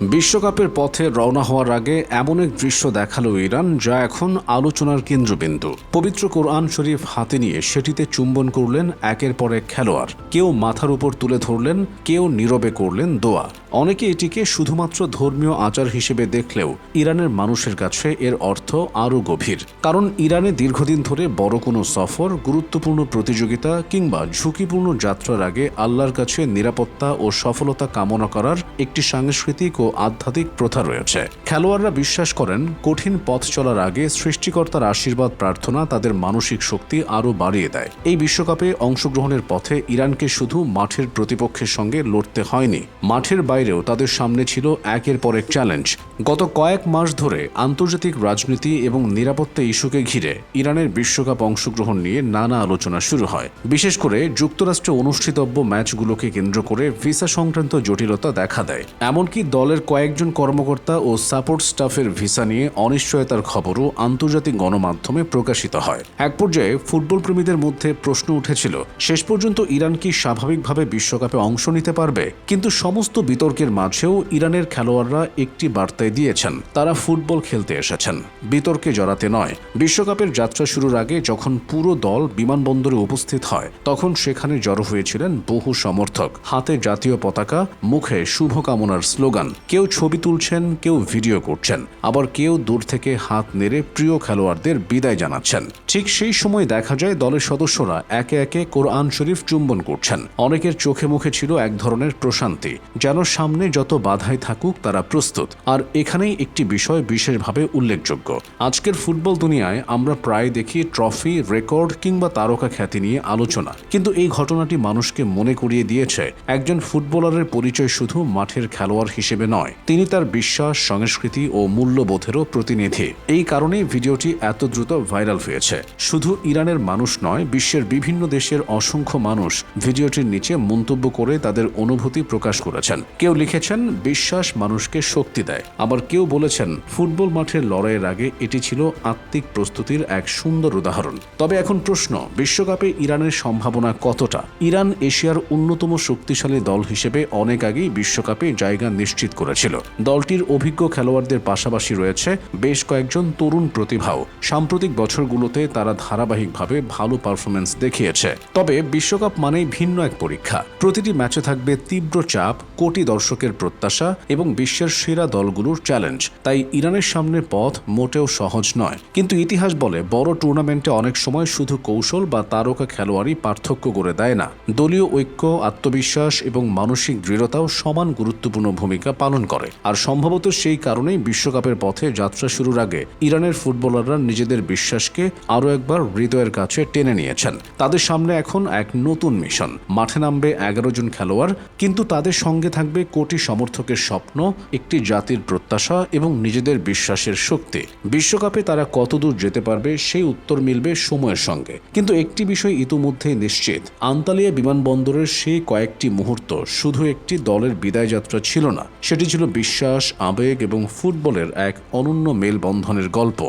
বিশ্বকাপের পথে রওনা হওয়ার আগে এমন এক দৃশ্য দেখালো ইরান, যা এখন আলোচনার কেন্দ্রবিন্দু। পবিত্র কোরআন শরীফ হাতে নিয়ে সেটিতে চুম্বন করলেন একের পর এক খেলোয়াড়। কেউ মাথার উপর তুলে ধরলেন, কেউ নীরবে করলেন দোয়া। অনেকে এটিকে শুধুমাত্র ধর্মীয় আচার হিসেবে দেখলেও ইরানের মানুষের কাছে এর অর্থ আরও গভীর। কারণ ইরানে দীর্ঘদিন ধরে বড় কোনো সফর, গুরুত্বপূর্ণ প্রতিযোগিতা কিংবা ঝুঁকিপূর্ণ যাত্রার আগে আল্লাহর কাছে নিরাপত্তা ও সফলতা কামনা করার একটি সাংস্কৃতিক ও আধ্যাত্মিক প্রথা রয়েছে। খেলোয়াড়রা বিশ্বাস করেন, কঠিন পথ চলার আগে সৃষ্টিকর্তার আশীর্বাদ প্রার্থনা তাদের মানসিক শক্তি আরও বাড়িয়ে দেয়। এই বিশ্বকাপে অংশগ্রহণের পথে ইরানকে শুধু মাঠের প্রতিপক্ষের সঙ্গে লড়তে হয়নি, মাঠের বাইরেও তাদের সামনে ছিল একের পর এক চ্যালেঞ্জ। গত কয়েক মাস ধরে আন্তর্জাতিক রাজনীতি এবং নিরাপত্তা ইস্যুকে ঘিরে ইরানের বিশ্বকাপ অংশগ্রহণ নিয়ে নানা আলোচনা শুরু হয়। বিশেষ করে যুক্তরাষ্ট্রে অনুষ্ঠিতব্য ম্যাচগুলোকে কেন্দ্র করে ভিসা সংক্রান্ত জটিলতা দেখা দেয়। এমনকি দলের কয়েকজন কর্মকর্তা ও সাপোর্ট স্টাফের ভিসা নিয়ে অনিশ্চয়তার খবরও আন্তর্জাতিক গণমাধ্যমে প্রকাশিত হয়। এক পর্যায়ে ফুটবল প্রেমীদের মধ্যে প্রশ্ন উঠেছিল, শেষ পর্যন্ত ইরান কি স্বাভাবিকভাবে বিশ্বকাপে অংশ নিতে পারবে? কিন্তু সমস্ত বিতর্কের মাঝেও ইরানের খেলোয়াড়রা একটি বার্তায় দিয়েছেন, তারা ফুটবল খেলতে এসেছেন, বিতর্কে জড়াতে নয়। বিশ্বকাপের যাত্রা শুরুর আগে যখন পুরো দল বিমানবন্দরে উপস্থিত হয়, তখন সেখানে জড়ো হয়েছিলেন বহু সমর্থক। হাতে জাতীয় পতাকা, মুখে শুভকামনার স্লোগান। কেউ ছবি তুলছেন, কেউ ভিডিও করছেন, আবার কেউ দূর থেকে হাত নেড়ে প্রিয় খেলোয়াড়দের বিদায় জানাচ্ছেন। ঠিক সেই সময় দেখা যায় দলের সদস্যরা একে একে কোরআন শরীফ চুম্বন করছেন। অনেকের চোখে মুখে ছিল এক ধরনের প্রশান্তি, যেন সামনে যত বাধাই থাকুক তারা প্রস্তুত। আর এখানেই একটি বিষয় বিশেষভাবে উল্লেখযোগ্য। আজকের ফুটবল দুনিয়ায় আমরা প্রায় দেখি ট্রফি, রেকর্ড কিংবা তারকা খ্যাতি নিয়ে আলোচনা, কিন্তু এই ঘটনাটি মানুষকে মনে করিয়ে দিয়েছে একজন ফুটবলারের পরিচয় শুধু মাঠের খেলোয়াড় হিসেবে নয়, তিনি তার বিশ্বাস, সংস্কৃতি ও মূল্যবোধেরও প্রতিনিধি। এই কারণেই ভিডিওটি এত দ্রুত ভাইরাল হয়েছে। শুধু ইরানের মানুষ নয়, বিশ্বের বিভিন্ন দেশের অসংখ্য মানুষ ভিডিওটির নিচে মন্তব্য করে তাদের অনুভূতি প্রকাশ করেছেন। কেউ লিখেছেন, বিশ্বাস মানুষকে শক্তি দেয়, আবার কেউ বলেছেন ফুটবল মাঠের লড়াইয়ের আগে এটি ছিল আত্মিক প্রস্তুতির এক সুন্দর উদাহরণ। তবে এখন প্রশ্ন, বিশ্বকাপে ইরানের সম্ভাবনা কতটা? ইরান এশিয়ার অন্যতম শক্তিশালী দল হিসেবে অনেক আগেই বিশ্বকাপে জায়গা নিশ্চিত করেছিল। দলটির অভিজ্ঞ খেলোয়াড়দের পাশাপাশি রয়েছে বেশ কয়েকজন তরুণ প্রতিভাও। সাম্প্রতিক বছরগুলোতে তারা ধারাবাহিকভাবে ভালো পারফরমেন্স দেখিয়েছে। তবে বিশ্বকাপ মানেই ভিন্ন এক পরীক্ষা। প্রতিটি ম্যাচে থাকবে তীব্র চাপ, কোটি দর্শকের প্রত্যাশা এবং বিশ্বের সেরা দলগুলোর চ্যালেঞ্জ। তাই ইরানের সামনে পথ মোটেও সহজ নয়। কিন্তু ইতিহাস বলে, বড় টুর্নামেন্টে অনেক সময় শুধু কৌশল বা তারকা খেলোয়াড়ই পার্থক্য করে দেয় না। দলীয় ঐক্য, আত্মবিশ্বাস এবং মানসিক দৃঢ়তাও সমান গুরুত্বপূর্ণ ভূমিকা পালন করে। আর সম্ভবত সেই কারণেই বিশ্বকাপের পথে যাত্রা শুরুর আগে ইরানের ফুটবলাররা নিজেদের বিশ্বাসকে আরও একবার হৃদয়ের কাছে টেনে নিয়েছেন। তাদের সামনে এখন এক নতুন মিশন। মাঠে নামবে 11 জন খেলোয়াড়, কিন্তু তাদের সঙ্গে থাকবে কোটি সমর্থকের স্বপ্ন, একটি জাতির প্রত্যাশা এবং নিজেদের বিশ্বাসের শক্তি। বিশ্বকাপে তারা কতদূর যেতে পারবে সেই উত্তর মিলবে সময়ের সঙ্গে। কিন্তু একটি বিষয় ইতিমধ্যেই নিশ্চিত, আন্তালিয়া বিমানবন্দরের সেই কয়েকটি মুহূর্ত শুধু একটি দলের বিদায় যাত্রা ছিল না, সেটি ছিল বিশ্বাস, আবেগ এবং ফুটবলের এক অনন্য মেলবন্ধনের গল্প।